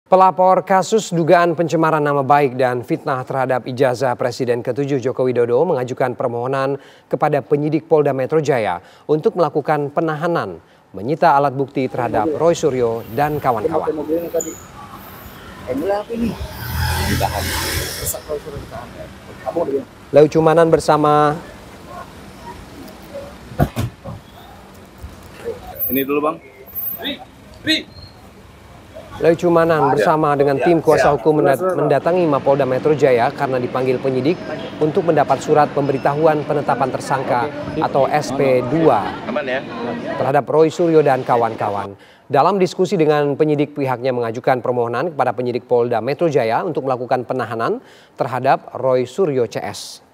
Pelapor kasus dugaan pencemaran nama baik dan fitnah terhadap ijazah Presiden ke-7 Joko Widodo mengajukan permohonan kepada penyidik Polda Metro Jaya untuk melakukan penahanan, menyita alat bukti terhadap Roy Suryo dan kawan-kawan. Leu Cumanan bersama ini dulu Bang. Leu Cumanan bersama dengan tim kuasa hukum mendatangi Mapolda Metro Jaya karena dipanggil penyidik untuk mendapat surat pemberitahuan penetapan tersangka atau SP2 terhadap Roy Suryo dan kawan-kawan. Dalam diskusi dengan penyidik, pihaknya mengajukan permohonan kepada penyidik Polda Metro Jaya untuk melakukan penahanan terhadap Roy Suryo CS.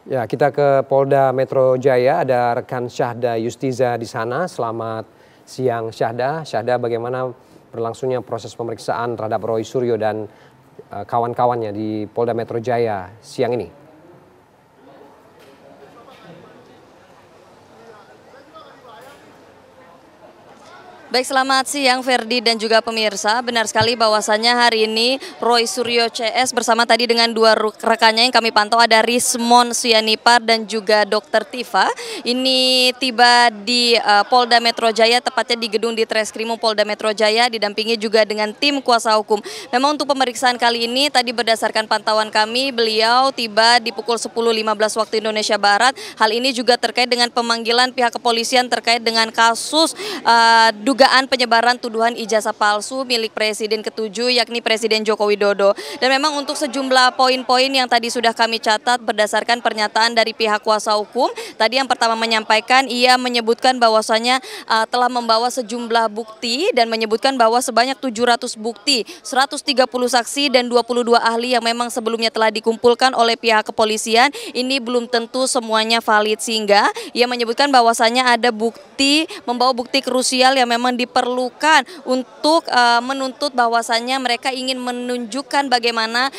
Ya, kita ke Polda Metro Jaya, ada rekan Syahda Yustiza di sana. Selamat siang Syahda. Syahda, bagaimana berlangsungnya proses pemeriksaan terhadap Roy Suryo dan kawan-kawannya di Polda Metro Jaya siang ini? Baik, selamat siang Ferdi dan juga pemirsa. Benar sekali bahwasannya hari ini Roy Suryo CS bersama tadi dengan dua rekannya yang kami pantau ada Rismon Sianipar dan juga Dr. Tifa. Ini tiba di Polda Metro Jaya, tepatnya di gedung Ditreskrimum Polda Metro Jaya, didampingi juga dengan tim kuasa hukum. Memang untuk pemeriksaan kali ini tadi berdasarkan pantauan kami, beliau tiba di pukul 10.15 waktu Indonesia Barat. Hal ini juga terkait dengan pemanggilan pihak kepolisian terkait dengan kasus dugaan penyebaran tuduhan ijazah palsu milik Presiden ke-7 yakni Presiden Joko Widodo. Dan memang untuk sejumlah poin-poin yang tadi sudah kami catat berdasarkan pernyataan dari pihak kuasa hukum, tadi yang pertama menyampaikan ia menyebutkan bahwasannya telah membawa sejumlah bukti dan menyebutkan bahwa sebanyak 700 bukti, 130 saksi dan 22 ahli yang memang sebelumnya telah dikumpulkan oleh pihak kepolisian ini belum tentu semuanya valid, sehingga ia menyebutkan bahwasannya ada bukti, membawa bukti krusial yang memang diperlukan untuk menuntut bahwasannya mereka ingin menunjukkan bagaimana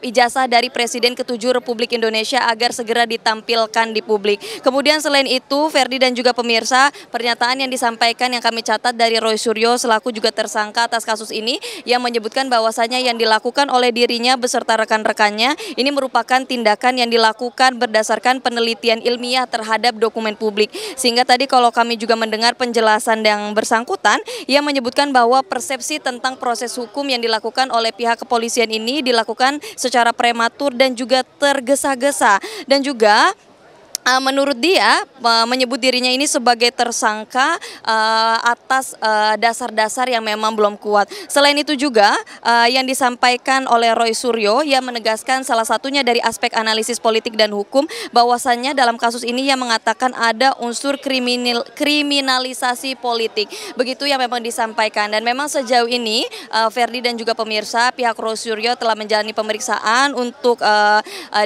ijazah dari Presiden ke-7 Republik Indonesia agar segera ditampilkan di publik. Kemudian selain itu, Ferdi dan juga pemirsa, pernyataan yang disampaikan yang kami catat dari Roy Suryo selaku juga tersangka atas kasus ini yang menyebutkan bahwasannya yang dilakukan oleh dirinya beserta rekan-rekannya ini merupakan tindakan yang dilakukan berdasarkan penelitian ilmiah terhadap dokumen publik. Sehingga tadi kalau kami juga mendengar penjelasan yang bersangkutan, ia menyebutkan bahwa persepsi tentang proses hukum yang dilakukan oleh pihak kepolisian ini dilakukan secara prematur dan juga tergesa-gesa, dan juga menurut dia menyebut dirinya ini sebagai tersangka atas dasar-dasar yang memang belum kuat. Selain itu juga yang disampaikan oleh Roy Suryo, ia menegaskan salah satunya dari aspek analisis politik dan hukum bahwasannya dalam kasus ini ia mengatakan ada unsur kriminalisasi politik. Begitu yang memang disampaikan, dan memang sejauh ini Ferdi dan juga pemirsa, pihak Roy Suryo telah menjalani pemeriksaan untuk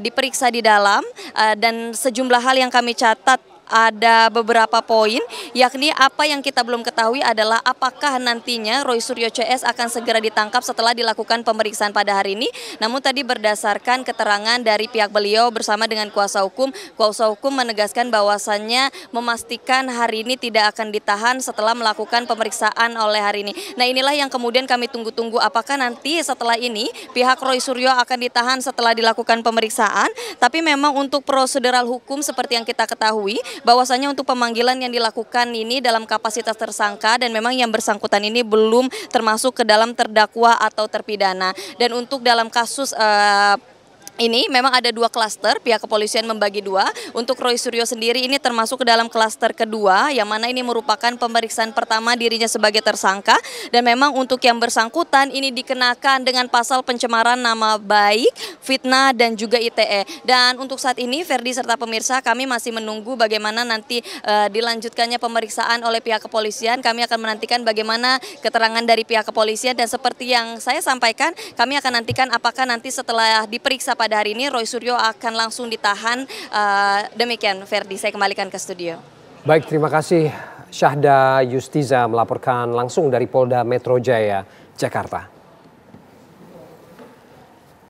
diperiksa di dalam dan sejumlah hal yang kami catat ada beberapa poin, yakni apa yang kita belum ketahui adalah apakah nantinya Roy Suryo CS akan segera ditangkap setelah dilakukan pemeriksaan pada hari ini. Namun tadi berdasarkan keterangan dari pihak beliau bersama dengan kuasa hukum menegaskan bahwasannya memastikan hari ini tidak akan ditahan setelah melakukan pemeriksaan oleh hari ini. Nah, inilah yang kemudian kami tunggu-tunggu, apakah nanti setelah ini pihak Roy Suryo akan ditahan setelah dilakukan pemeriksaan. Tapi memang untuk prosedural hukum seperti yang kita ketahui, bahwasanya untuk pemanggilan yang dilakukan ini dalam kapasitas tersangka dan memang yang bersangkutan ini belum termasuk ke dalam terdakwa atau terpidana. Dan untuk dalam kasus ini memang ada dua klaster, pihak kepolisian membagi dua. Untuk Roy Suryo sendiri ini termasuk ke dalam klaster kedua, yang mana ini merupakan pemeriksaan pertama dirinya sebagai tersangka. Dan memang untuk yang bersangkutan ini dikenakan dengan pasal pencemaran nama baik, fitnah dan juga ITE. Dan untuk saat ini Ferdi serta pemirsa, kami masih menunggu bagaimana nanti dilanjutkannya pemeriksaan oleh pihak kepolisian. Kami akan menantikan bagaimana keterangan dari pihak kepolisian, dan seperti yang saya sampaikan, kami akan nantikan apakah nanti setelah diperiksa pada hari ini Roy Suryo akan langsung ditahan. Demikian Ferdi, saya kembalikan ke studio. Baik, terima kasih Syahda Yustiza melaporkan langsung dari Polda Metro Jaya, Jakarta.